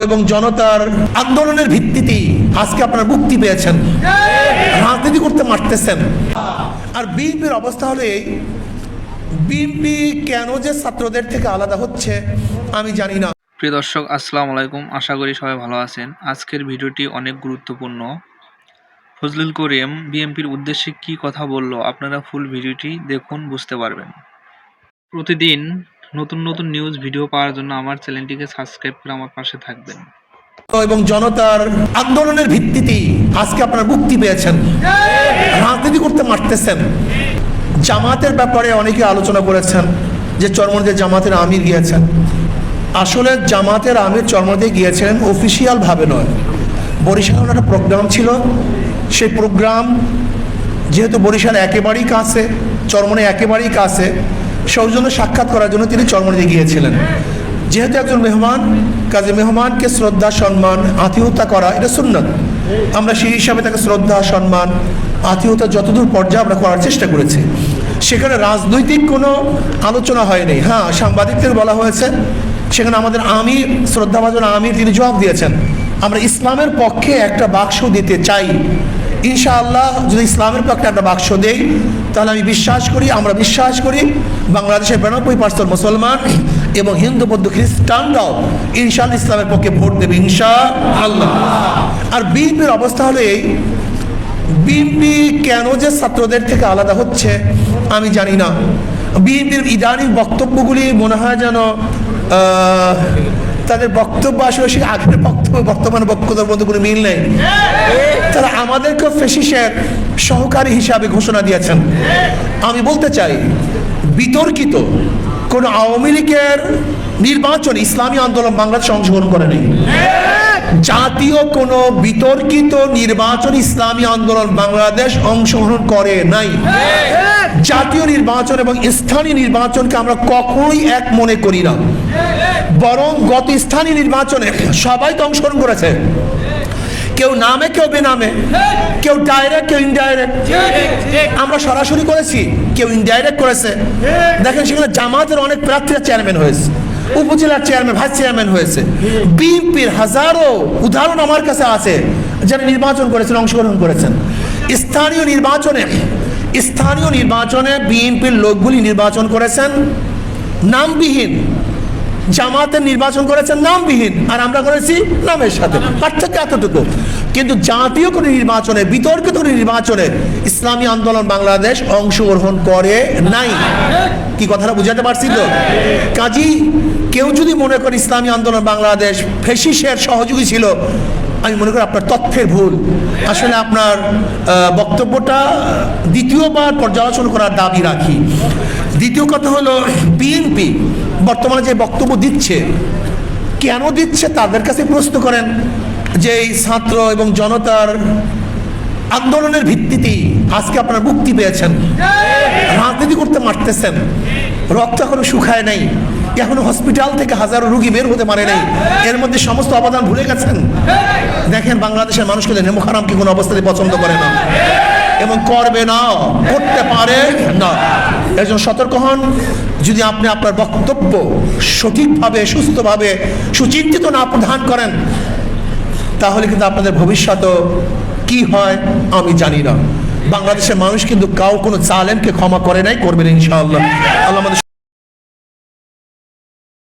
এবং জনতার আন্দোলনের ভিত্তিতে আজকে আপনারা মুক্তি পেয়েছেন, রাজনীতি করতে মারতেছেন। আর বিএনপির অবস্থা হলো এই, বিএনপি কেন যে ছাত্রদের থেকে আলাদা হচ্ছে আমি জানি না। প্রিয় দর্শক, আসসালামু আলাইকুম। আশা করি সবাই ভালো আছেন। আজকের ভিডিওটি অনেক গুরুত্বপূর্ণ। ফজলুল করিম বিএনপির উদ্দেশ্যে কি কথা বলল, আপনারা ফুল ভিডিওটি দেখুন, বুঝতে পারবেন। প্রতিদিন নতুন নতুন নিউজ ভিডিও পাওয়ার জন্য আমার চ্যানেলটিকে সাবস্ক্রাইব করে আমার পাশে থাকবেন। এবং জনতার আন্দোলনের ভিত্তিতে আজকে আপনারা মুক্তি পেয়েছেন, রাজনীতি করতে মারতেছেন। জামাতের ব্যাপারে অনেকে আলোচনা করেছেন যে চরমনাইতে জামাতের আমির গিয়েছেন। আসলে জামাতের আমির চরমনাইতে গিয়েছিলেন অফিসিয়াল ভাবে নয়, বরিশালে একটা প্রোগ্রাম ছিল। সেই প্রোগ্রাম যেহেতু বরিশাল একেবারেই কাছে, চরমনাই একেবারেই কাছে, সৌজন্য সাক্ষাৎ করার জন্য তিনি চরমনাইতে গিয়েছিলেন। যেহেতু একজন মেহমান, কাজে মেহমানকে শ্রদ্ধা সম্মান আতিথ্যতা করা এটা সুন্নাত। আমরা সেই হিসাবে তাকে শ্রদ্ধা সম্মান আতিথ্যতা যতদূর পর্যায়ে আমরা করার চেষ্টা করেছি। সেখানে রাজনৈতিক কোনো আলোচনা হয়নি। হ্যাঁ, সাংবাদিকদের বলা হয়েছে, সেখানে আমাদের আমির, শ্রদ্ধাভাজন আমির, তিনি জবাব দিয়েছেন আমরা ইসলামের পক্ষে একটা বাক্স দিতে চাই। ইনশাআল্লাহ যদি ইসলামের পক্ষে একটা বাক্স দেই তাহলে আমরা বিশ্বাস করি বাংলাদেশের 92% মুসলমান এবং হিন্দু বৌদ্ধ খ্রিস্টানরাও ইনশাআল্লাহ ইসলামের পক্ষে ভোট দেবে ইনশাআল্লাহ। আর বিএনপির অবস্থা হলো এই, বিএনপি কেন যে ছাত্রদের থেকে আলাদা হচ্ছে আমি জানি না। বিএনপির ইদানিং বক্তব্যগুলি মনে হয় যেন তাদের বক্তব্য আসলে সে আগের বক্তব্য বর্তমানে বক্তব্যের মধ্যে কোনো মিল নেই। তারা আমাদেরকে ফ্যাসিস্টের সহকারী হিসাবে ঘোষণা দিয়েছেন। আমি বলতে চাই, বিতর্কিত কোন আওয়ামী লীগের নির্বাচন ইসলামী আন্দোলন বাংলাদেশে অংশগ্রহণ করেনি। জাতীয় কোন বিতর্কিত নির্বাচন ইসলামী আন্দোলন বাংলাদেশ অংশগ্রহণ করে নাই। জাতীয় নির্বাচন এবং স্থানীয় নির্বাচনকে আমরা কখনোই এক মনে করি না, বরং গত স্থানীয় নির্বাচনে সবাই তো অংশগ্রহণ করেছে, কেউ নামে কেউ বেনামে, কেউ ডাইরেক্ট কেউ ইনডাইরেক্ট। আমরা সরাসরি করেছি, কেউ ইনডাইরেক্ট করেছে। দেখেন সেখানে জামাতের অনেক প্রার্থীরা চেয়ারম্যান হয়েছে, উপজেলার চেয়ারম্যান, ভাইস চেয়ারম্যান হয়েছে। বিএনপির হাজারো উদাহরণ আমার কাছে আছে যারা নির্বাচন করেছেন, অংশগ্রহণ করেছেন। স্থানীয় নির্বাচনে বিএনপির লোকগুলি নির্বাচন করেছেন নামবিহীন, জামাতের নির্বাচন করেছেন নামবিহীন, আর আমরা করেছি নামের সাথে। পার্থক্য এতটুকু। কিন্তু জাতীয় কোনো নির্বাচনে, বিতর্কিত কোনো নির্বাচনে ইসলামী আন্দোলন বাংলাদেশ অংশগ্রহণ করে নাই। কি কথাটা বুঝাতে পারছি তো? কাজী কেউ যদি মনে করে ইসলামী আন্দোলন বাংলাদেশ ফ্যাসিস্টের সহযোগী ছিল, আমি মনে করি আপনার তথ্যের ভুল। আসলে আপনার বক্তব্যটা দ্বিতীয়বার পর্যালোচনা করার দাবি রাখি। দ্বিতীয় কথা হলো, বিএনপি বর্তমানে যে বক্তব্য দিচ্ছে, কেন দিচ্ছে তাদের কাছে প্রশ্ন করেন যে এই ছাত্র এবং জনতার আন্দোলনের ভিত্তিতে আজকে আপনারা মুক্তি পেয়েছেন, রাজনীতি করতে মারতেছেন। রক্ত এখনো শুকায় নাই, এখনো হসপিটাল থেকে হাজারো রোগী বের হতে পারে নাই, এর মধ্যে সমস্ত অবদান ভুলে গেছেন। দেখেন বাংলাদেশের মানুষ কিন্তু নেমো খারামকে কোনো অবস্থাতে পছন্দ করে না এবং করবে না, করতে পারে না। এর জন্য সতর্ক হন। যদি আপনি আপনার বক্তব্য সঠিকভাবে, সুস্থভাবে, সুচিন্তিত না প্রদান করেন, তাহলে কিন্তু আপনাদের ভবিষ্যৎ কি হয় আমি জানি না। বাংলাদেশের মানুষ কিন্তু কোনো জালেমকে ক্ষমা করে নাই, করবেন ইনশাআল্লাহ। আল্লাহ